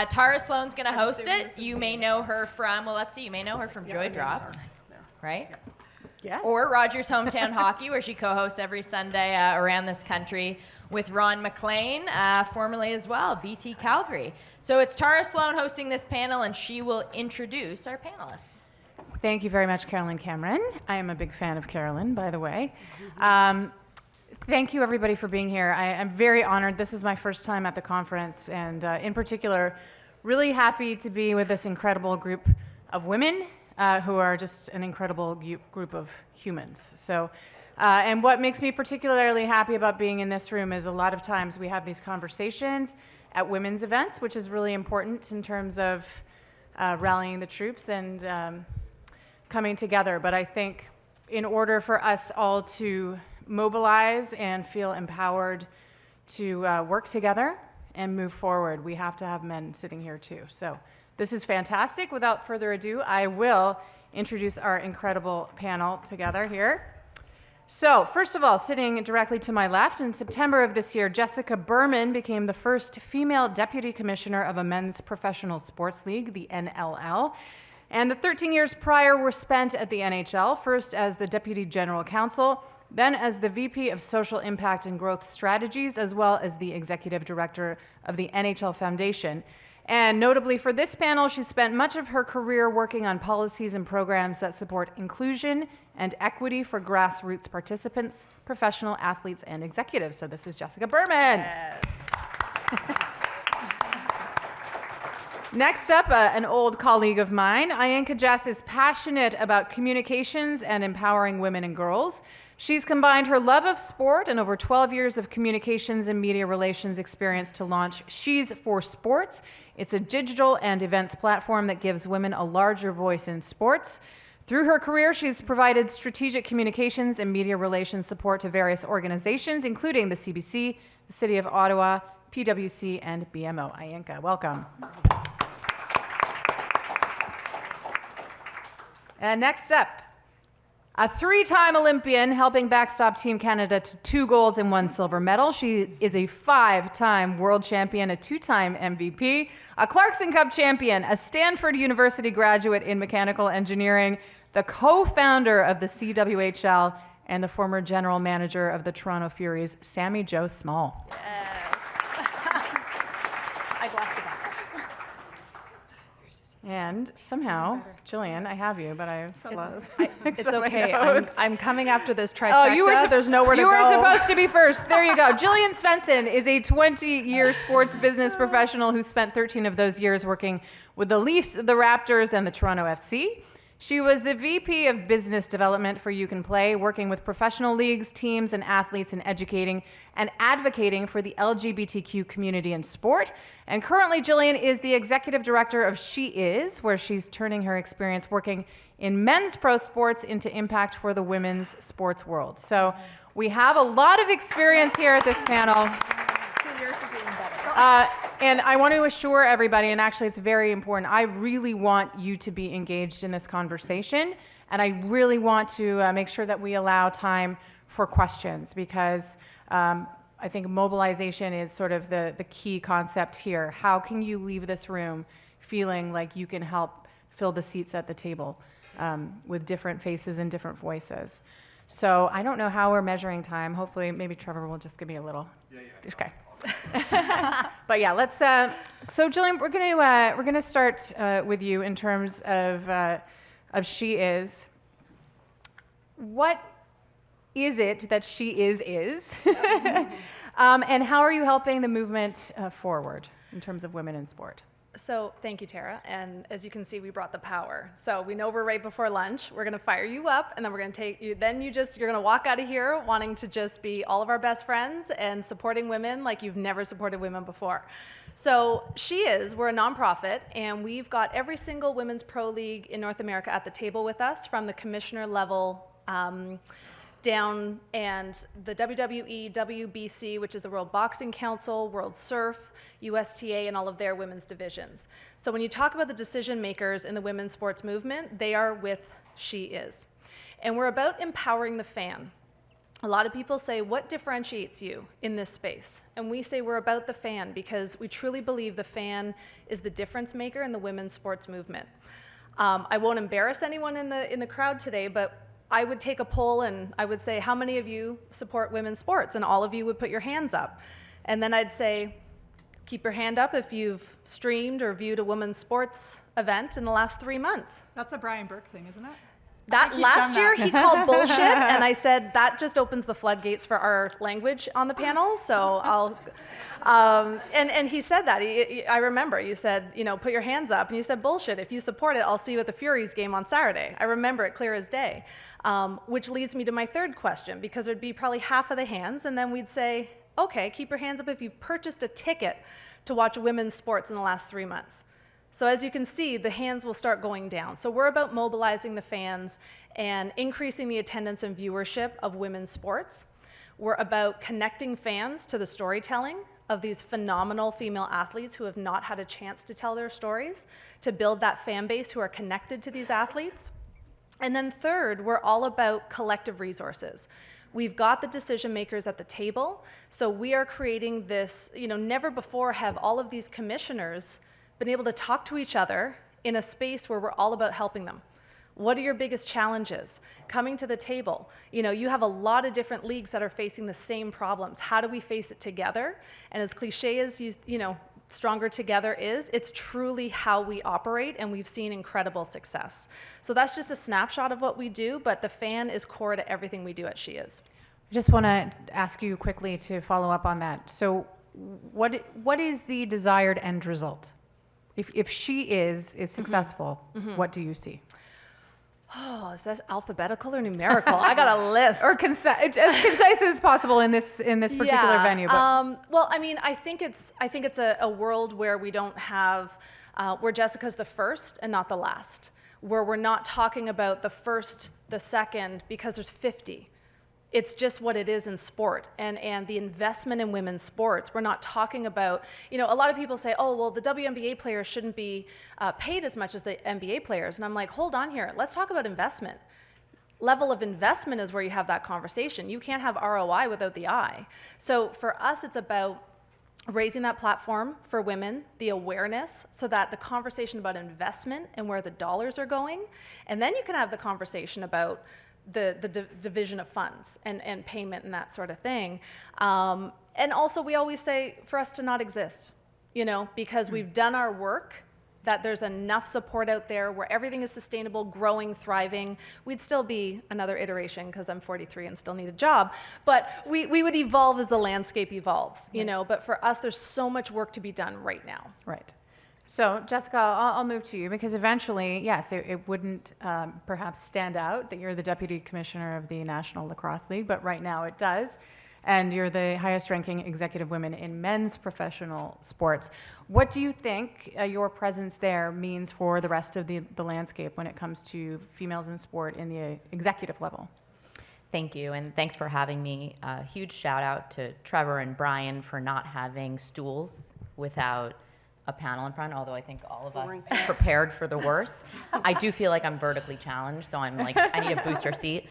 Tara Slone's going to host it. You may know her from, well, let's see, you may know her from Joy Drop, right? Yes. Or Rogers Hometown Hockey, where she co-hosts every Sunday around this country with Ron McLean, formerly as well, BT Calgary. So it's Tara Slone hosting this panel, and she will introduce our panelists. Thank you very much, Carolyn Cameron. I am a big fan of Carolyn, by the way. Thank you, everybody, for being here. I'm very honored. This is my first time at the conference, and in particular, really happy to be with this incredible group of women who are just an incredible group of humans. So, and what makes me particularly happy about being in this room is a lot of times we have these conversations at women's events, which is really important in terms of rallying the troops and coming together. But I think in order for us all to mobilize and feel empowered to work together and move forward, we have to have men sitting here too. So this is fantastic. Without further ado, I will introduce our incredible panel together here. So first of all, sitting directly to my left, in September of this year, Jessica Berman became the first female deputy commissioner of a men's professional sports league, the NLL. And the 13 years prior were spent at the NHL, first as the Deputy General Counsel, then as the VP of Social Impact and Growth Strategies, as well as the Executive Director of the NHL Foundation. And notably for this panel, she spent much of her career working on policies and programs that support inclusion and equity for grassroots participants, professional athletes, and executives. So this is Jessica Berman. Yes. Next up, an old colleague of mine, Ainka Jess is passionate about communications and empowering women and girls. She's combined her love of sport and over 12 years of communications and media relations experience to launch SheIS for Sports. It's a digital and events platform that gives women a larger voice in sports. Through her career, she's provided strategic communications and media relations support to various organizations, including the CBC, the City of Ottawa, PwC, and BMO. Ainka, welcome. And next up, a three-time Olympian helping backstop Team Canada to 2 golds and 1 silver medal. She is a 5-time world champion, a 2-time MVP, a Clarkson Cup champion, a Stanford University graduate in mechanical engineering, the co-founder of the CWHL, and the former general manager of the Toronto Furies, Sami Jo Small. Yes. I glassed it back. And somehow, Jillian, I have you, but It's okay. I'm coming after this trifecta. Oh, There's nowhere to go. You were supposed to be first. There you go. Jillian Svensson is a 20-year sports business professional who spent 13 of those years working with the Leafs, the Raptors, and the Toronto FC. She was the VP of Business Development for You Can Play, working with professional leagues, teams, and athletes in educating and advocating for the LGBTQ community in sport. And currently, Jillian is the Executive Director of SheIS, where she's turning her experience working in men's pro sports into impact for the women's sports world. So we have a lot of experience here at this panel. Yours is even better. And I want to assure everybody, and actually it's very important, I really want you to be engaged in this conversation, and I really want to make sure that we allow time for questions, because I think mobilization is sort of the key concept here. How can you leave this room feeling like you can help fill the seats at the table with different faces and different voices? So I don't know how we're measuring time. Hopefully, maybe Trevor will just give me a little. Yeah. Okay. But yeah, let's. So Jillian, we're gonna start with you in terms of SheIS. What is it that SheIS is, and how are you helping the movement forward in terms of women in sport? So thank you, Tara. And as you can see, we brought the power. So we know we're right before lunch. We're going to fire you up, and then we're going to take you. Then you're going to walk out of here wanting to just be all of our best friends and supporting women like you've never supported women before. So SheIS, we're a nonprofit, and we've got every single women's pro league in North America at the table with us, from the commissioner level down, and the WWE, WBC, which is the World Boxing Council, World Surf, USTA, and all of their women's divisions. So when you talk about the decision makers in the women's sports movement, they are with SheIS. And we're about empowering the fan. a lot of people say, what differentiates you in this space? And we say we're about the fan because we truly believe the fan is the difference maker in the women's sports movement. I won't embarrass anyone in the crowd today, but I would take a poll and I would say, how many of you support women's sports? And all of you would put your hands up. And then I'd say, keep your hand up if you've streamed or viewed a women's sports event in the last 3 months. That's a Brian Burke thing, isn't it? That last year he called bullshit, and I said that just opens the floodgates for our language on the panel. So I'll, and he said that. I remember you said, put your hands up, and you said bullshit. If you support it, I'll see you at the Furies game on Saturday. I remember it clear as day. Which leads me to my third question, because there'd be probably half of the hands, and then we'd say, okay, keep your hands up if you've purchased a ticket to watch women's sports in the last 3 months. So as you can see, the hands will start going down. So we're about mobilizing the fans and increasing the attendance and viewership of women's sports. We're about connecting fans to the storytelling of these phenomenal female athletes who have not had a chance to tell their stories, to build that fan base who are connected to these athletes. And then third, we're all about collective resources. We've got the decision makers at the table, so we are creating this, never before have all of these commissioners been able to talk to each other in a space where we're all about helping them. What are your biggest challenges? Coming to the table. You have a lot of different leagues that are facing the same problems. How do we face it together? And as cliche as Stronger Together is, it's truly how we operate, and we've seen incredible success. So that's just a snapshot of what we do, but the fan is core to everything we do at SheIS. I just want to ask you quickly to follow up on that. So what is the desired end result? If SheIS is successful, what do you see? Oh, is that alphabetical or numerical? I got a list. Or as concise as possible in this particular venue. But. Well, I think it's a world where we don't have, where Jessica's the first and not the last, where we're not talking about the first, the second, because there's 50. It's just what it is in sport, and the investment in women's sports. We're not talking about, a lot of people say, oh, well, the WNBA players shouldn't be paid as much as the NBA players. And I'm like, hold on here. Let's talk about investment. Level of investment is where you have that conversation. You can't have ROI without the I. So for us, it's about raising that platform for women, the awareness, so that the conversation about investment and where the dollars are going, and then you can have the conversation about the division of funds and payment and that sort of thing. And also we always say for us to not exist, because we've done our work, that there's enough support out there where everything is sustainable, growing, thriving. We'd still be another iteration because I'm 43 and still need a job, but we would evolve as the landscape evolves, but for us, there's so much work to be done right now. Right. So, Jessica, I'll move to you because eventually, yes, it wouldn't perhaps stand out that you're the Deputy Commissioner of the National Lacrosse League, but right now it does. And you're the highest ranking executive woman in men's professional sports. What do you think your presence there means for the rest of the landscape when it comes to females in sport in the executive level? Thank you, and thanks for having me. A huge shout out to Trevor and Brian for not having stools without a panel in front, although I think all of us prepared for the worst. I do feel like I'm vertically challenged, so I'm like, I need a booster seat.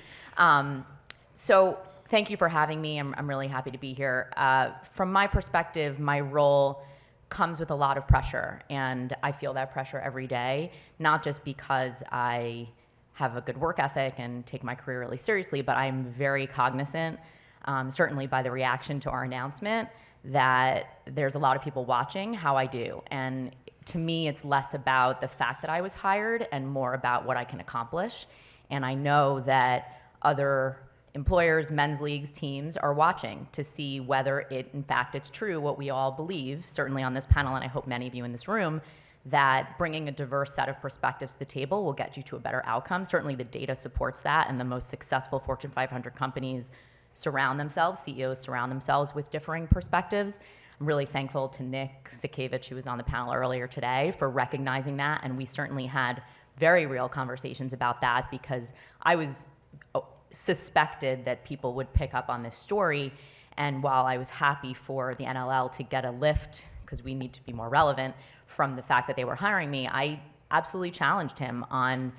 So thank you for having me. I'm really happy to be here. From my perspective, my role comes with a lot of pressure, and I feel that pressure every day, not just because I have a good work ethic and take my career really seriously, but I'm very cognizant, certainly by the reaction to our announcement, that there's a lot of people watching how I do. And to me, it's less about the fact that I was hired and more about what I can accomplish. And I know that other employers, men's leagues, teams are watching to see whether in fact it's true what we all believe, certainly on this panel, and I hope many of you in this room, that bringing a diverse set of perspectives to the table will get you to a better outcome. Certainly the data supports that, and the most successful Fortune 500 companies surround themselves, CEOs surround themselves with differing perspectives. I'm really thankful to Nick Sikevich, who was on the panel earlier today, for recognizing that, and we certainly had very real conversations about that because I was suspected that people would pick up on this story, and while I was happy for the NLL to get a lift, because we need to be more relevant, from the fact that they were hiring me, I absolutely challenged him on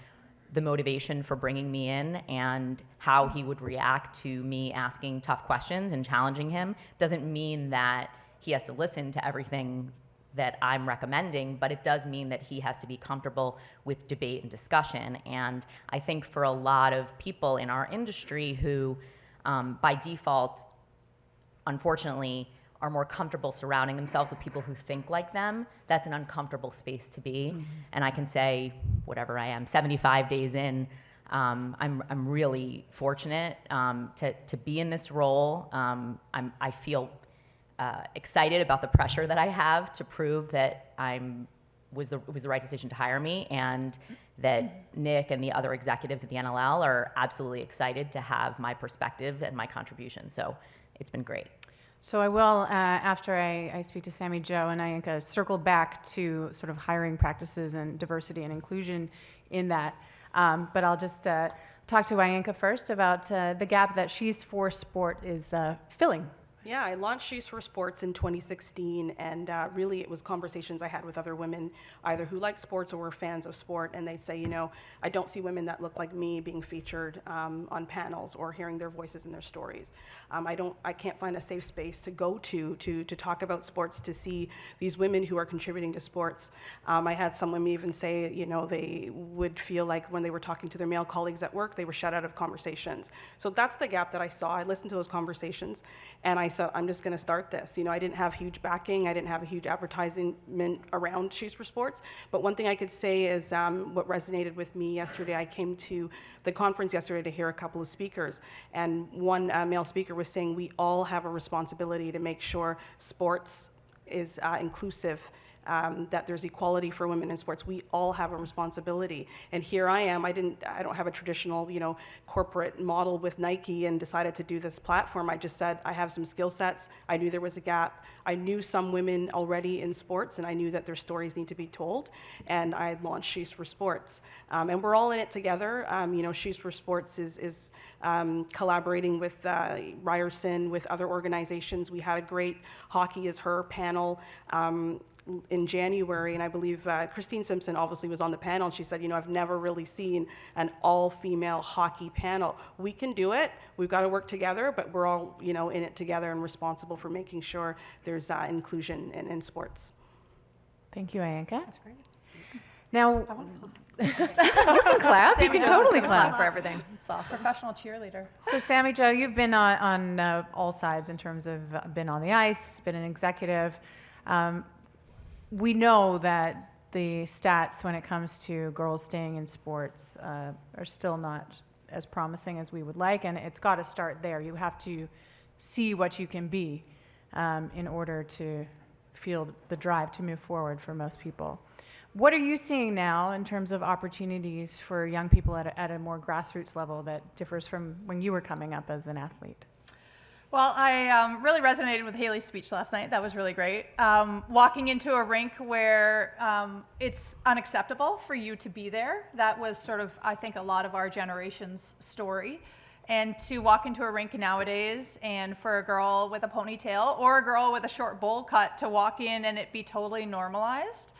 the motivation for bringing me in and how he would react to me asking tough questions and challenging him doesn't mean that he has to listen to everything that I'm recommending, but it does mean that he has to be comfortable with debate and discussion. And I think for a lot of people in our industry who, by default, unfortunately, are more comfortable surrounding themselves with people who think like them, that's an uncomfortable space to be. Mm-hmm. And I can say, whatever I am, 75 days in, I'm really fortunate to be in this role. I feel excited about the pressure that I have to prove that it was the right decision to hire me, and that Nick and the other executives at the NLL are absolutely excited to have my perspective and my contribution. So it's been great. So I will, after I speak to Sami Jo and Ainka, circle back to sort of hiring practices and diversity and inclusion in that. But I'll just talk to Ainka first about the gap that SheIS for Sport is filling. Yeah, I launched SheIS for Sports in 2016, and really it was conversations I had with other women, either who like sports or were fans of sport, and they'd say, I don't see women that look like me being featured on panels or hearing their voices and their stories. I can't find a safe space to go to talk about sports, to see these women who are contributing to sports. I had some women even say, they would feel like when they were talking to their male colleagues at work, they were shut out of conversations. So that's the gap that I saw. I listened to those conversations, and I said, I'm just going to start this. I didn't have huge backing. I didn't have a huge advertisement around SheIS for Sports. But one thing I could say is what resonated with me yesterday. I came to the conference yesterday to hear a couple of speakers. And one male speaker was saying we all have a responsibility to make sure sports is inclusive, that there's equality for women in sports. We all have a responsibility. And here I am. I don't have a traditional, corporate model with Nike and decided to do this platform. I just said I have some skill sets. I knew there was a gap. I knew some women already in sports, and I knew that their stories need to be told. And I launched SheIS for Sports. And we're all in it together. SheIS for Sports is collaborating with Ryerson, with other organizations. We had a great Hockey is Her panel in January, and I believe Christine Simpson obviously was on the panel, and she said, I've never really seen an all-female hockey panel. We can do it. We've got to work together, but we're all, in it together and responsible for making sure there's inclusion in sports. Thank you, Ainka. That's great. Now, you can clap. You can totally clap for everything. It's awesome. Professional cheerleader. So, Sami Jo, you've been on all sides in terms of been on the ice, been an executive. We know that the stats when it comes to girls staying in sports are still not as promising as we would like, and it's got to start there. You have to see what you can be in order to feel the drive to move forward for most people. What are you seeing now in terms of opportunities for young people at a more grassroots level that differs from when you were coming up as an athlete? Well, I really resonated with Haley's speech last night. That was really great. Walking into a rink where it's unacceptable for you to be there, that was sort of, I think, a lot of our generation's story. And to walk into a rink nowadays and for a girl with a ponytail or a girl with a short bowl cut to walk in and it be totally normalized,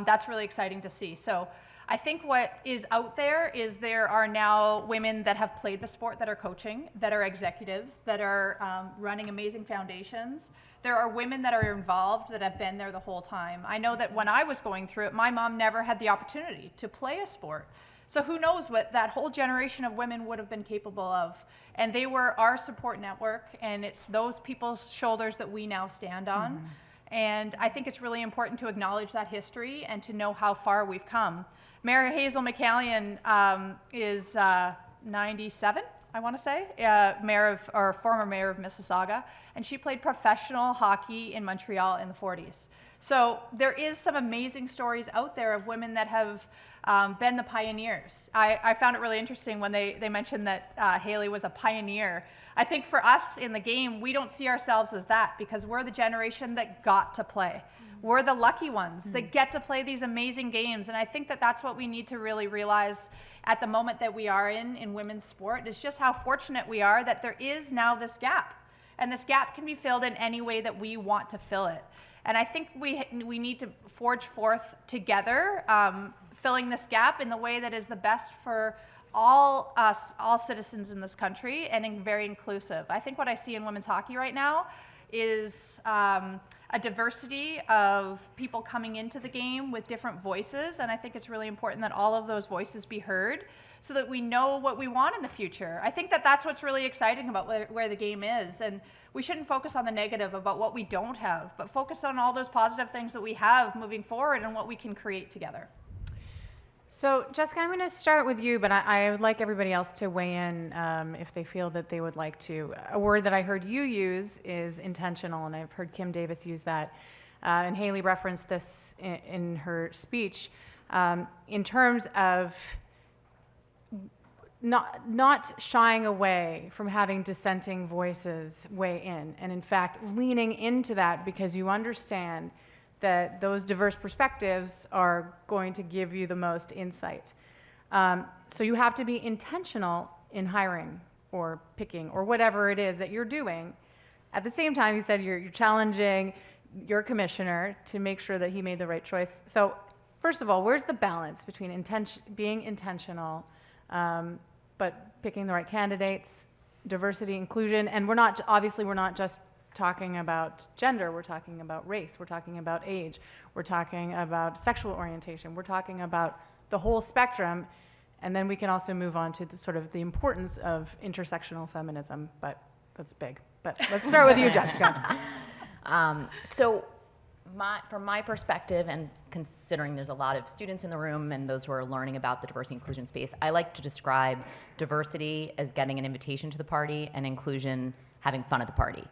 that's really exciting to see. So I think what is out there is there are now women that have played the sport that are coaching, that are executives, that are running amazing foundations. There are women that are involved that have been there the whole time. I know that when I was going through it, my mom never had the opportunity to play a sport. So who knows what that whole generation of women would have been capable of. And they were our support network, and it's those people's shoulders that we now stand on. Mm-hmm. And I think it's really important to acknowledge that history and to know how far we've come. Mayor Hazel McCallion is 97, I want to say, former mayor of Mississauga, and she played professional hockey in Montreal in the 40s. So there is some amazing stories out there of women that have been the pioneers. I found it really interesting when they mentioned that Haley was a pioneer. I think for us in the game, we don't see ourselves as that because we're the generation that got to play. We're the lucky ones that get to play these amazing games. And I think that that's what we need to really realize at the moment that we are in women's sport, is just how fortunate we are that there is now this gap. And this gap can be filled in any way that we want to fill it. And I think we need to forge forth together filling this gap in the way that is the best for all us, all citizens in this country, and very inclusive. I think what I see in women's hockey right now is a diversity of people coming into the game with different voices, and I think it's really important that all of those voices be heard so that we know what we want in the future. I think that that's what's really exciting about where the game is, and we shouldn't focus on the negative about what we don't have, but focus on all those positive things that we have moving forward and what we can create together. So, Jessica, I'm going to start with you, but I would like everybody else to weigh in if they feel that they would like to. A word that I heard you use is intentional, and I've heard Kim Davis use that, and Haley referenced this in her speech, in terms of not shying away from having dissenting voices weigh in, and in fact, leaning into that because you understand that those diverse perspectives are going to give you the most insight. So you have to be intentional in hiring or picking or whatever it is that you're doing. At the same time, you said you're challenging your commissioner to make sure that he made the right choice. So first of all, where's the balance between being intentional, but picking the right candidates, diversity, inclusion, and we're not just talking about gender, we're talking about race, we're talking about age, we're talking about sexual orientation, we're talking about the whole spectrum, and then we can also move on to the importance of intersectional feminism, but that's big. But let's start with you, Jessica. From my perspective, and considering there's a lot of students in the room and those who are learning about the diversity inclusion space, I like to describe diversity as getting an invitation to the party and inclusion having fun at the party.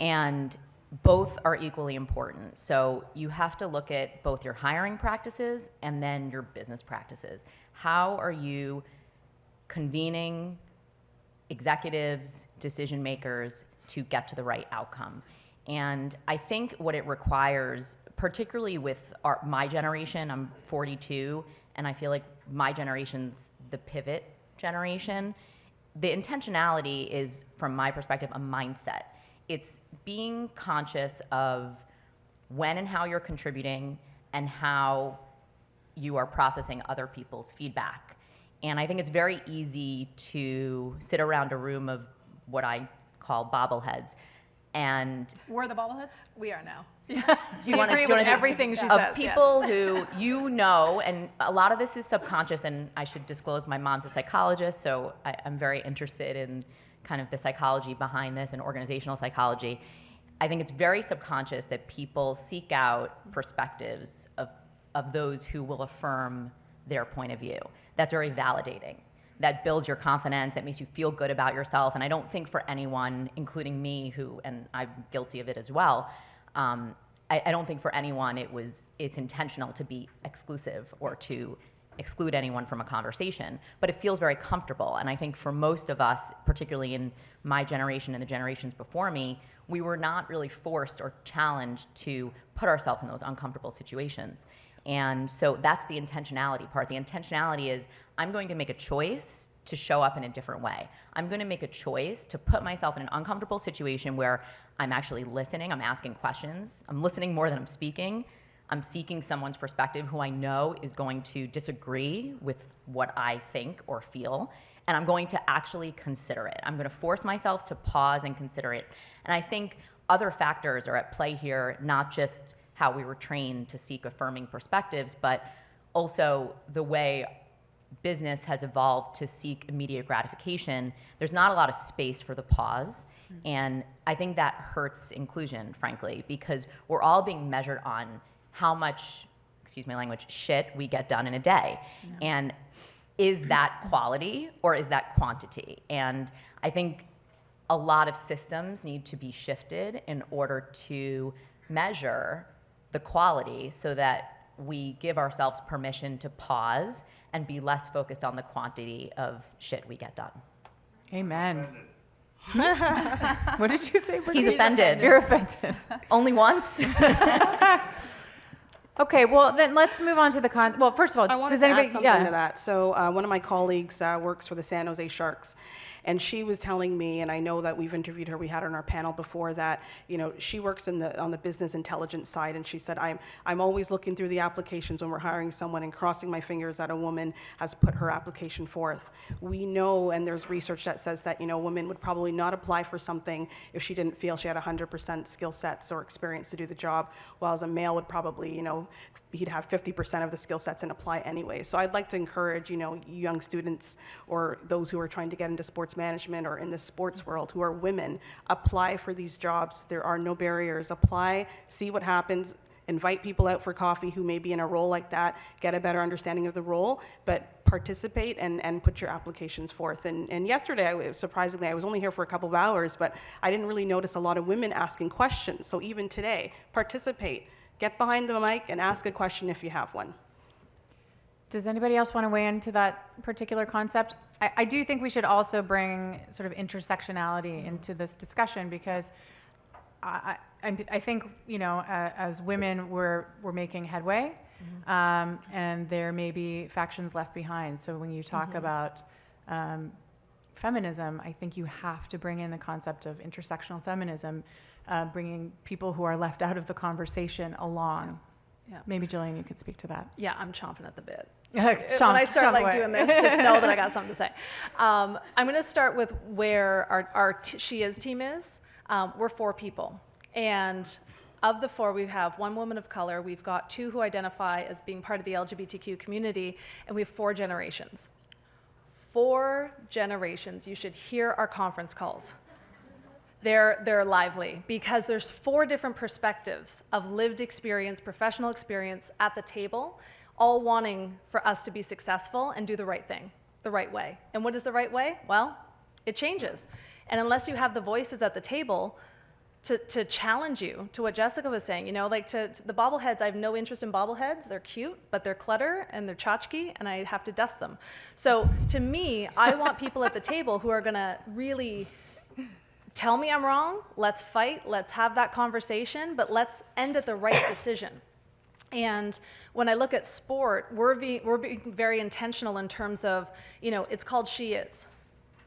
And both are equally important. So you have to look at both your hiring practices and then your business practices. How are you convening executives, decision makers to get to the right outcome? And I think what it requires, particularly with my generation, I'm 42, and I feel like my generation's the pivot generation. The intentionality is, from my perspective, a mindset. It's being conscious of when and how you're contributing and how you are processing other people's feedback. And I think it's very easy to sit around a room of what I call bobbleheads. And We're the bobbleheads? We are now. do you want to agree with everything she of says, people who and a lot of this is subconscious, and I should disclose my mom's a psychologist, so I'm very interested in kind of the psychology behind this and organizational psychology. I think it's very subconscious that people seek out perspectives of those who will affirm their point of view. That's very validating. That builds your confidence, that makes you feel good about yourself. And I don't think for anyone, including me, and I'm guilty of it as well, I don't think for anyone it's intentional to be exclusive or to exclude anyone from a conversation, but it feels very comfortable. And I think for most of us, particularly in my generation and the generations before me, we were not really forced or challenged to put ourselves in those uncomfortable situations. And so that's the intentionality part. The intentionality is, I'm going to make a choice to show up in a different way. I'm going to make a choice to put myself in an uncomfortable situation where I'm actually listening, I'm asking questions, I'm listening more than I'm speaking, I'm seeking someone's perspective who I know is going to disagree with what I think or feel, and I'm going to actually consider it. I'm going to force myself to pause and consider it. And I think other factors are at play here, not just how we were trained to seek affirming perspectives, but also the way business has evolved to seek immediate gratification. There's not a lot of space for the pause. And I think that hurts inclusion, frankly, because we're all being measured on how much, excuse my language, shit we get done in a day. Yeah. And is that quality or is that quantity? And I think a lot of systems need to be shifted in order to measure the quality so that we give ourselves permission to pause and be less focused on the quantity of shit we get done. Amen. What did you say? He's offended. You're offended. Only once? Okay, well, then let's move on to the well, first of all, I wanted does to anybody, add something to that. So one of my colleagues works for the San Jose Sharks. And she was telling me, and I know that we've interviewed her, we had her on our panel before, that, you know, she works on the business intelligence side, and she said, I'm always looking through the applications when we're hiring someone and crossing my fingers that a woman has put her application forth. We know, and there's research that says that, you know, a woman would probably not apply for something if she didn't feel she had 100% skill sets or experience to do the job, while as a male would probably, you know, he'd have 50% of the skill sets and apply anyway. So I'd like to encourage, you know, young students or those who are trying to get into sports management or in the sports world who are women, apply for these jobs. There are no barriers. Apply, see what happens, invite people out for coffee who may be in a role like that, get a better understanding of the role, but participate and put your applications forth. And yesterday, surprisingly, I was only here for a couple of hours, but I didn't really notice a lot of women asking questions. So even today, participate. Get behind the mic and ask a question if you have one. Does anybody else want to weigh into that particular concept? I do think we should also bring sort of intersectionality into this discussion, because I think, you know, as women, we're making headway, and there may be factions left behind. So when you talk about feminism, I think you have to bring in the concept of intersectional feminism, bringing people who are left out of the conversation along. Yeah. Maybe Jillian, you could speak to that. Yeah, I'm chomping at the bit. When When I start like doing this, just know that I got something to say. I'm going to start with where our SheIS team is. We're 4 people, and of the 4, we have 1 woman of color. We've got 2 who identify as being part of the LGBTQ community, and we have 4 generations. 4 generations. You should hear our conference calls. They're lively, because there's 4 different perspectives of lived experience, professional experience at the table, all wanting for us to be successful and do the right thing, the right way. And what is the right way? Well, it changes. And unless you have the voices at the table to challenge you, to what Jessica was saying, you know, like to the bobbleheads, I have no interest in bobbleheads. They're cute, but they're clutter and they're tchotchke, and I have to dust them. So to me, I want people at the table who are gonna really tell me I'm wrong, let's fight, let's have that conversation, but let's end at the right decision. And when I look at sport, we're being very intentional in terms of, you know, it's called SheIS.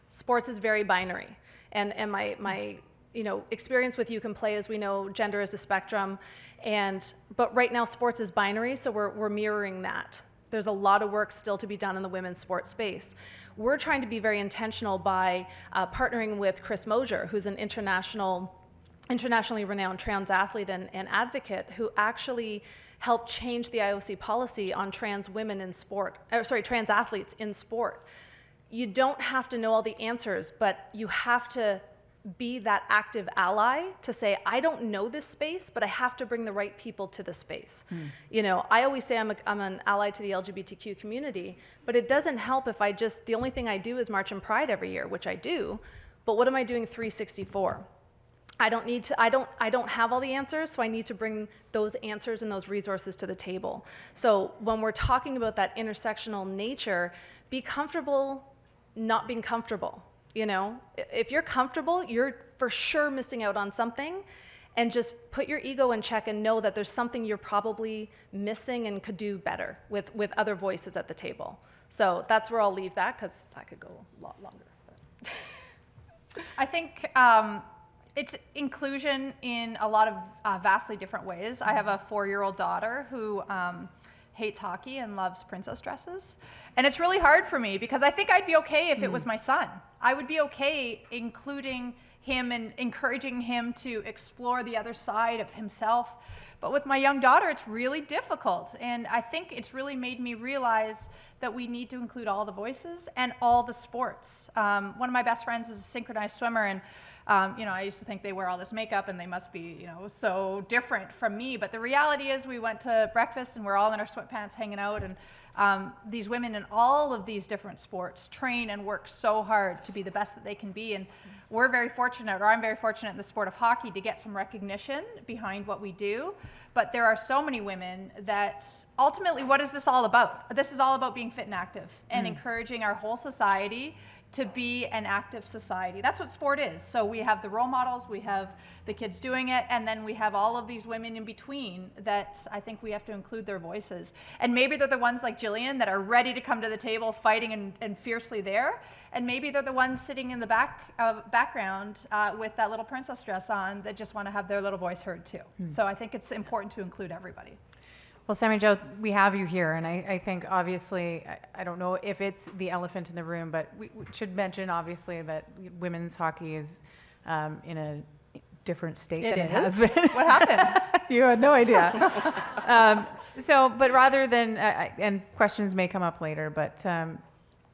Sports is very binary. And my you know, experience with You Can Play, as we know, gender is a spectrum. But right now, sports is binary, so we're mirroring that. There's a lot of work still to be done in the women's sports space. We're trying to be very intentional by partnering with Chris Mosier, who's an internationally renowned trans athlete and advocate, who actually helped change the IOC policy on trans women in sport, trans athletes in sport. You don't have to know all the answers, but you have to be that active ally to say, I don't know this space, but I have to bring the right people to the space. You know, I always say I'm an ally to the LGBTQ community, but it doesn't help if the only thing I do is march in Pride every year, which I do, but what am I doing 364? I don't have all the answers, so I need to bring those answers and those resources to the table. So when we're talking about that intersectional nature, be comfortable not being comfortable. You know, if you're comfortable, you're for sure missing out on something, and just put your ego in check and know that there's something you're probably missing and could do better with other voices at the table. So that's where I'll leave that, because I could go a lot longer. But. I think it's inclusion in a lot of vastly different ways. I have a 4-year-old daughter who hates hockey and loves princess dresses. And it's really hard for me, because I think I'd be okay if it was my son. I would be okay including him and encouraging him to explore the other side of himself. But with my young daughter, it's really difficult. And I think it's really made me realize that we need to include all the voices and all the sports. One of my best friends is a synchronized swimmer, and you know, I used to think they wear all this makeup and they must be, you know, so different from me. But the reality is, we went to breakfast and we're all in our sweatpants hanging out, and these women in all of these different sports train and work so hard to be the best that they can be. And we're very fortunate, or I'm very fortunate in the sport of hockey, to get some recognition behind what we do. But there are so many women that ultimately, what is this all about? This is all about being fit and active and encouraging our whole society to be an active society. That's what sport is. So we have the role models, we have the kids doing it, and then we have all of these women in between that I think we have to include their voices. And maybe they're the ones like Jillian that are ready to come to the table, fighting and fiercely there. And maybe they're the ones sitting in the background with that little princess dress on that just want to have their little voice heard too. So I think it's important to include everybody. Well, Sami Jo, we have you here, and I think obviously, I don't know if it's the elephant in the room, but we should mention obviously that women's hockey is in a different state than it has been. What happened? You had no idea. But rather than, and questions may come up later, but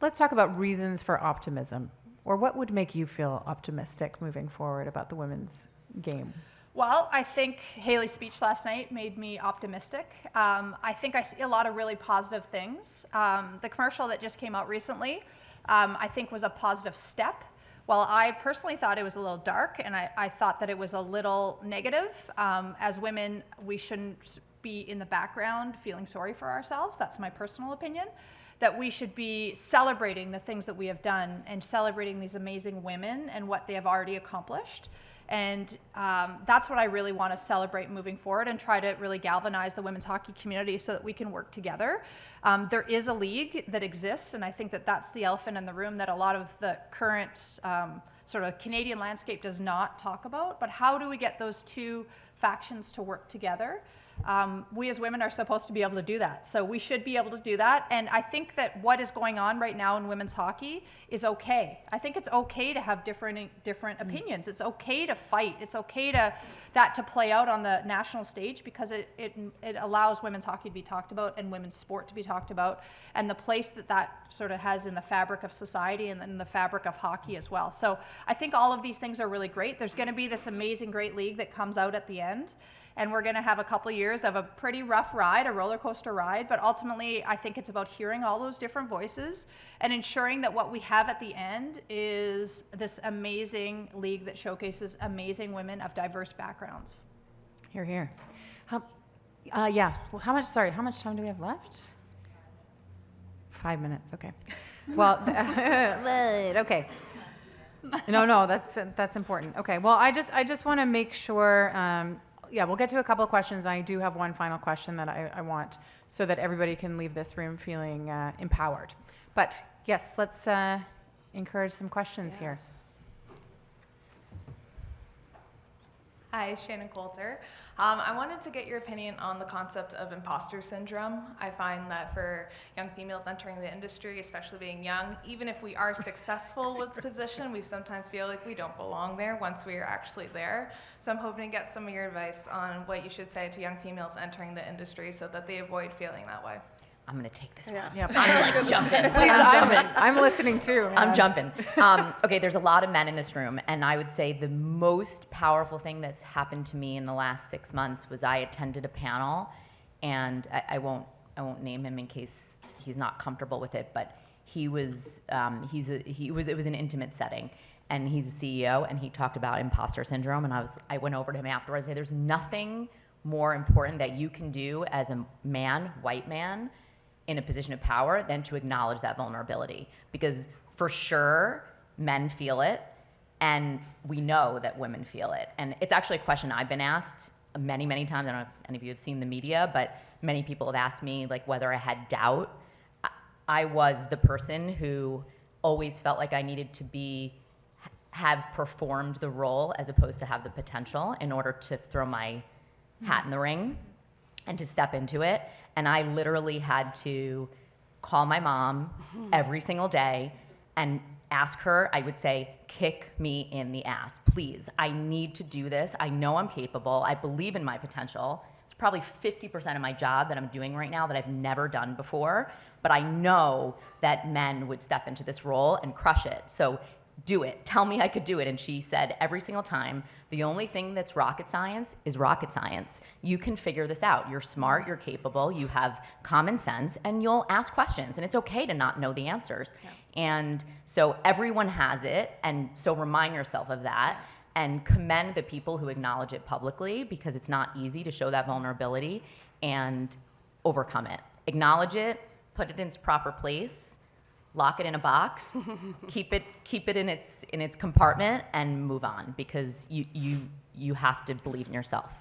let's talk about reasons for optimism, or what would make you feel optimistic moving forward about the women's game? Well, I think Haley's speech last night made me optimistic. I think I see a lot of really positive things. The commercial that just came out recently, I think was a positive step. While I personally thought it was a little dark, and I thought that it was a little negative. As women, we shouldn't be in the background feeling sorry for ourselves. That's my personal opinion. That we should be celebrating the things that we have done and celebrating these amazing women and what they have already accomplished. And that's what I really want to celebrate moving forward and try to really galvanize the women's hockey community so that we can work together. There is a league that exists, and I think that that's the elephant in the room that a lot of the current sort of Canadian landscape does not talk about. But how do we get those two factions to work together? We as women are supposed to be able to do that. So we should be able to do that. And I think that what is going on right now in women's hockey is okay. I think it's okay to have different opinions. It's okay to fight. It's okay to play out on the national stage because it allows women's hockey to be talked about and women's sport to be talked about, and the place that sort of has in the fabric of society and in the fabric of hockey as well. So I think all of these things are really great. There's going to be this amazing great league that comes out at the end. And we're going to have a couple years of a pretty rough ride, a roller coaster ride. But ultimately, I think it's about hearing all those different voices and ensuring that what we have at the end is this amazing league that showcases amazing women of diverse backgrounds. Hear, hear. Yeah. Well, how much time do we have left? 5 minutes. Okay. Well, okay. No, that's important. Okay. Well, I just want to make sure. Yeah, we'll get to a couple of questions. I do have one final question that I want so that everybody can leave this room feeling empowered. But yes, let's encourage some questions here. Hi, Shannon Coulter. I wanted to get your opinion on the concept of imposter syndrome. I find that for young females entering the industry, especially being young, even if we are successful with the position, we sometimes feel like we don't belong there once we are actually there. So I'm hoping to get some of your advice on what you should say to young females entering the industry so that they avoid feeling that way. I'm going to take this one. Yeah. I'm like jumping. Please, I'm listening too. Man. I'm jumping. Okay, there's a lot of men in this room, and I would say the most powerful thing that's happened to me in the last 6 months was I attended a panel, and I won't name him in case he's not comfortable with it, but it was an intimate setting, and he's a CEO, and he talked about imposter syndrome, and I went over to him afterwards and said, there's nothing more important that you can do as a man, white man, in a position of power than to acknowledge that vulnerability, because for sure men feel it, and we know that women feel it. And it's actually a question I've been asked many, many times. I don't know if any of you have seen the media, but many people have asked me like whether I had doubt. I was the person who always felt like I needed to have performed the role as opposed to have the potential in order to throw my hat in the ring and to step into it. And I literally had to call my mom every single day and ask her, I would say, kick me in the ass, please. I need to do this. I know I'm capable. I believe in my potential. It's probably 50% of my job that I'm doing right now that I've never done before, but I know that men would step into this role and crush it. So do it. Tell me I could do it. And she said every single time, the only thing that's rocket science is rocket science. You can figure this out. You're smart, you're capable, you have common sense, and you'll ask questions. And it's okay to not know the answers. Yeah. And so everyone has it. And so remind yourself of that and commend the people who acknowledge it publicly, because it's not easy to show that vulnerability, and overcome it. Acknowledge it, put it in its proper place, lock it in a box, keep it in its compartment, and move on, because you have to believe in yourself.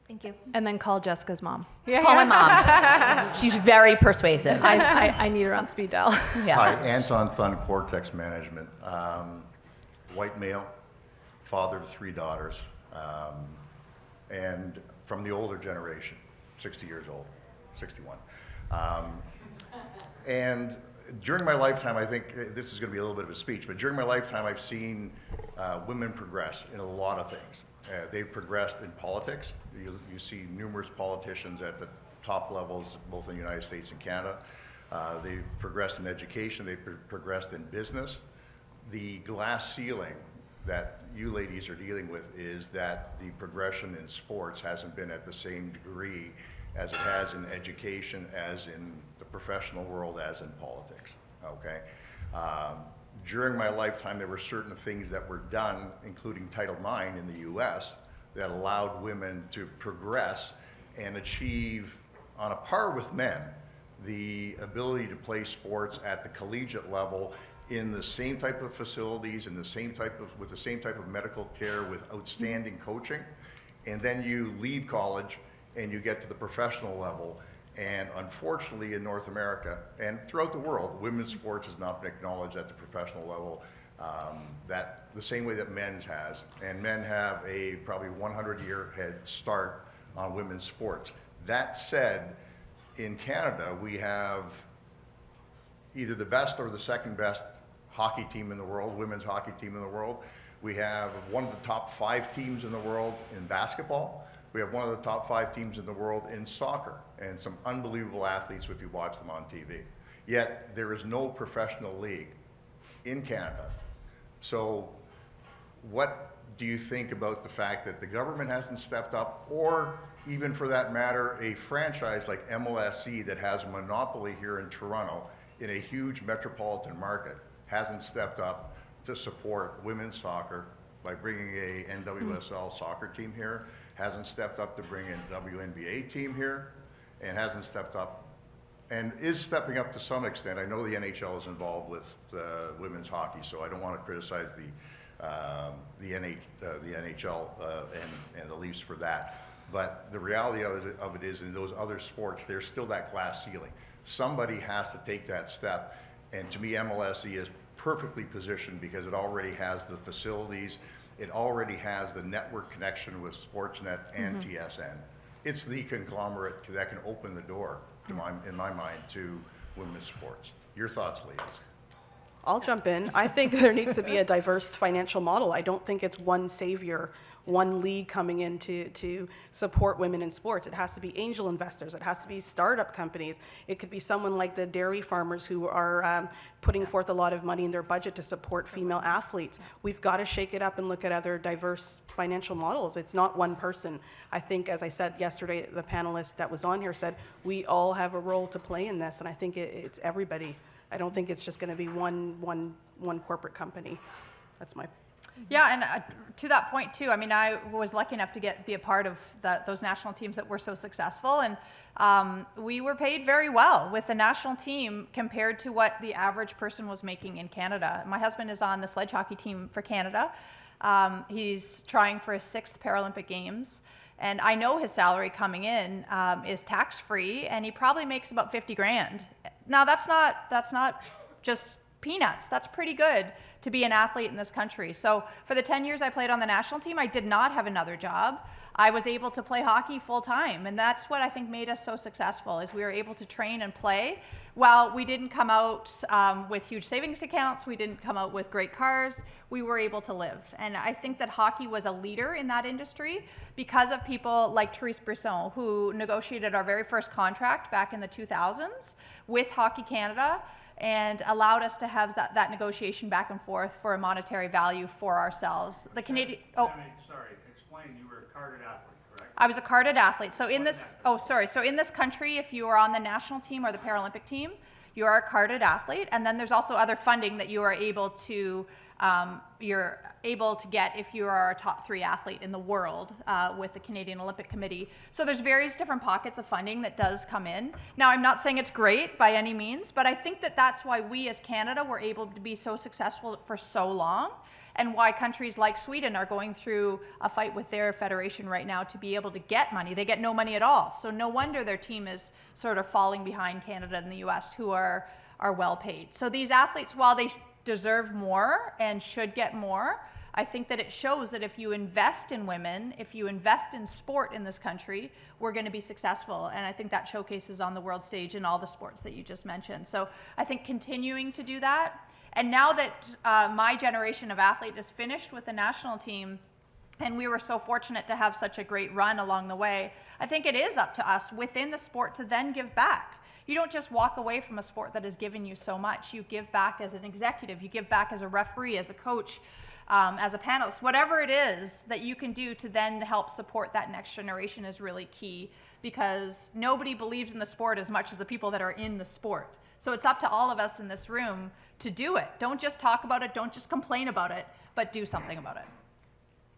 Thank you. And then call Jessica's mom. Call my mom. She's very persuasive. I need her on speed dial. Yeah. Hi, Anton Thun, Cortex Management. White male, father of 3 daughters, and from the older generation, 60 years old, 61. And during my lifetime, I think this is going to be a little bit of a speech, but during my lifetime, I've seen women progress in a lot of things. They've progressed in politics. You see numerous politicians at the top levels, both in the United States and Canada. They've progressed in education. They've progressed in business. The glass ceiling that you ladies are dealing with is that the progression in sports hasn't been at the same degree as it has in education, as in the professional world, as in politics, okay? During my lifetime, there were certain things that were done, including Title IX in the US, that allowed women to progress and achieve, on a par with men, the ability to play sports at the collegiate level in the same type of facilities, with the same type of medical care, with outstanding coaching. And then you leave college and you get to the professional level. And unfortunately in North America and throughout the world, women's sports has not been acknowledged at the professional level that the same way that men's has. And men have a probably 100-year head start on women's sports. That said, in Canada, we have either the best or the second best hockey team in the world, women's hockey team in the world. We have one of the top 5 teams in the world in basketball. We have one of the top 5 teams in the world in soccer, and some unbelievable athletes if you watch them on TV. Yet there is no professional league in Canada. So what do you think about the fact that the government hasn't stepped up, or even for that matter, a franchise like MLSE that has a monopoly here in Toronto in a huge metropolitan market hasn't stepped up to support women's soccer by bringing a NWSL soccer team here, hasn't stepped up to bring in a WNBA team here, and hasn't stepped up, and is stepping up to some extent. I know the NHL is involved with women's hockey, so I don't want to criticize the NHL and the Leafs for that. But the reality of it is, in those other sports, there's still that glass ceiling. Somebody has to take that step, and to me, MLSE is perfectly positioned because it already has the facilities, it already has the network connection with Sportsnet and TSN. It's the conglomerate that can open the door, in my mind, to women's sports. Your thoughts, ladies? I'll jump in. I think there needs to be a diverse financial model. I don't think it's one savior, one league coming in to support women in sports. It has to be angel investors. It has to be startup companies. It could be someone like the dairy farmers who are putting forth a lot of money in their budget to support female athletes. We've got to shake it up and look at other diverse financial models. It's not one person. I think, as I said yesterday, the panelist that was on here said, we all have a role to play in this, and I think it's everybody. I don't think it's just going to be one corporate company. That's my. Yeah, and to that point too, I mean, I was lucky enough to be a part of those national teams that were so successful, and we were paid very well with the national team compared to what the average person was making in Canada. My husband is on the sledge hockey team for Canada. He's trying for his 6th Paralympic Games. And I know his salary coming in is tax-free, and he probably makes about 50 grand. Now that's not just peanuts. That's pretty good to be an athlete in this country. So for the 10 years I played on the national team, I did not have another job. I was able to play hockey full time, and that's what I think made us so successful, is we were able to train and play. While we didn't come out with huge savings accounts, we didn't come out with great cars, we were able to live. And I think that hockey was a leader in that industry because of people like Therese Brisson, who negotiated our very first contract back in the 2000s with Hockey Canada, and allowed us to have that negotiation back and forth for a monetary value for ourselves. The Canadian. Sorry, explain. You were a carded athlete, correct? I was a carded athlete. So in this. So in this country, if you are on the national team or the Paralympic team, you are a carded athlete, and then there's also other funding that you are able to you're able to get if you are a top 3 athlete in the world with the Canadian Olympic Committee. So there's various different pockets of funding that does come in. Now, I'm not saying it's great by any means, but I think that that's why we as Canada were able to be so successful for so long, and why countries like Sweden are going through a fight with their federation right now to be able to get money. They get no money at all. So no wonder their team is sort of falling behind Canada and the US, who are well paid. So these athletes, while they deserve more and should get more, I think that it shows that if you invest in women, if you invest in sport in this country, we're going to be successful. And I think that showcases on the world stage in all the sports that you just mentioned. So I think continuing to do that. And now that my generation of athlete is finished with the national team, and we were so fortunate to have such a great run along the way, I think it is up to us within the sport to then give back. You don't just walk away from a sport that has given you so much. You give back as an executive, you give back as a referee, as a coach, as a panelist. Whatever it is that you can do to then help support that next generation is really key, because nobody believes in the sport as much as the people that are in the sport. So it's up to all of us in this room to do it. Don't just talk about it, don't just complain about it, but do something about it.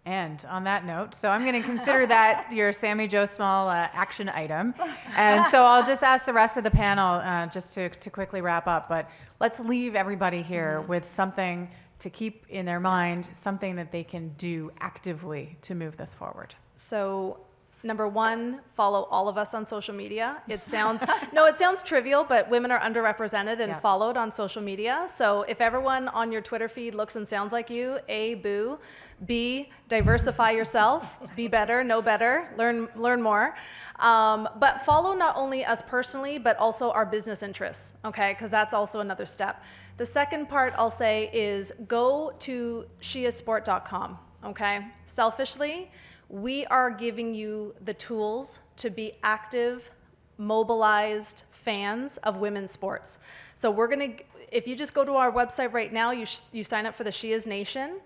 And on that note, so I'm going to consider that your Sami Jo Small action item. And so I'll just ask the rest of the panel just to quickly wrap up, but let's leave everybody here with something to keep in their mind, something that they can do actively to move this forward. So number 1, follow all of us on social media. It sounds, no, it sounds trivial, but women are underrepresented and followed on social media. So if everyone on your Twitter feed looks and sounds like you, A, boo. B, diversify yourself, be better, know better, learn more. But follow not only us personally, but also our business interests, okay? Because that's also another step. The second part I'll say is go to sheisport.com, okay? Selfishly, we are giving you the tools to be active, mobilized fans of women's sports. So we're gonna, if you just go to our website right now, you sign up for the SheIS Nation.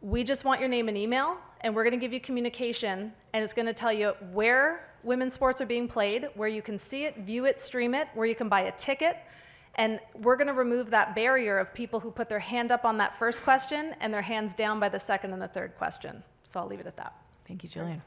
We just want your name and email, and we're gonna give you communication, and it's gonna tell you where women's sports are being played, where you can see it, view it, stream it, where you can buy a ticket, and we're gonna remove that barrier of people who put their hand up on that first question and their hands down by the second and the third question. So I'll leave it at that. Thank you, Jillian.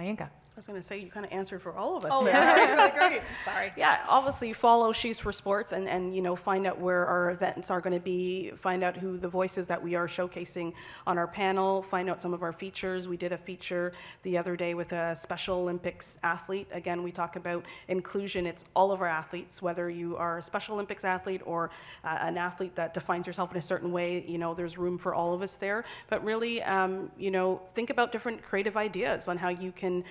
Ainka. I was going to say, you kind of answered for all of us. Oh, there. sorry, really great. Sorry. Yeah, obviously follow SheIS for Sports and you know, find out where our events are going to be, find out who the voices that we are showcasing on our panel, find out some of our features. We did a feature the other day with a Special Olympics athlete. Again, we talk about inclusion. It's all of our athletes, whether you are a Special Olympics athlete or an athlete that defines yourself in a certain way, you know, there's room for all of us there. But really, you know, think about different creative ideas on how you can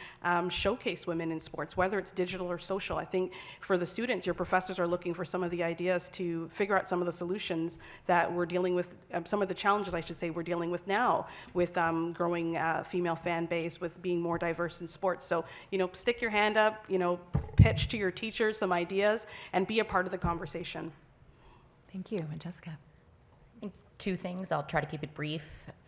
showcase women in sports, whether it's digital or social. I think for the students, your professors are looking for some of the ideas to figure out some of the solutions that we're dealing with, some of the challenges, I should say, we're dealing with now with growing female fan base, with being more diverse in sports. So, you know, stick your hand up, you know, pitch to your teachers some ideas and be a part of the conversation. Thank you. And Jessica? I think 2 things. I'll try to keep it brief.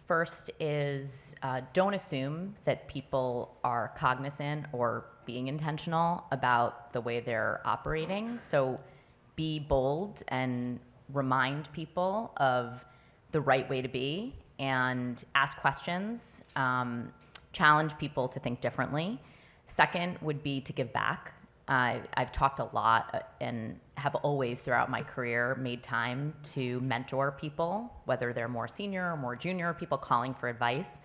First is don't assume that people are cognizant or being intentional about the way they're operating. So be bold and remind people of the right way to be and ask questions, challenge people to think differently. Second would be to give back. I've talked a lot and have always throughout my career made time to mentor people, whether they're more senior or more junior, people calling for advice.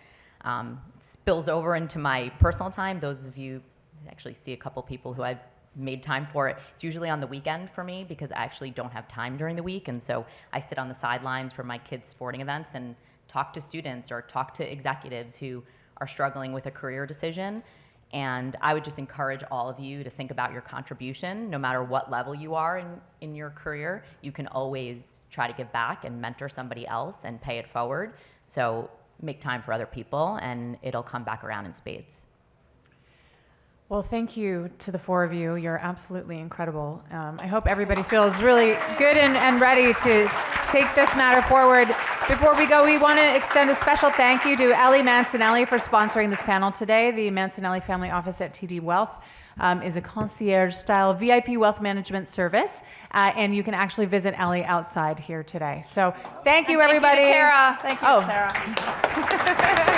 It spills over into my personal time. Those of you actually see a couple people who I've made time for it. It's usually on the weekend for me because I actually don't have time during the week. And so I sit on the sidelines for my kids' sporting events and talk to students or talk to executives who are struggling with a career decision. And I would just encourage all of you to think about your contribution. No matter what level you are in your career, you can always try to give back and mentor somebody else and pay it forward. So make time for other people and it'll come back around in spades. Well, thank you to the 4 of you. You're absolutely incredible. I hope everybody feels really good and ready to take this matter forward. Before we go, we want to extend a special thank you to Ellie Mancinelli for sponsoring this panel today, the Mancinelli Family Office at TD Wealth. is a concierge-style VIP wealth management service, and you can actually visit Ellie outside here today. So thank you, everybody. Thank you to Tara. Thank you, Tara.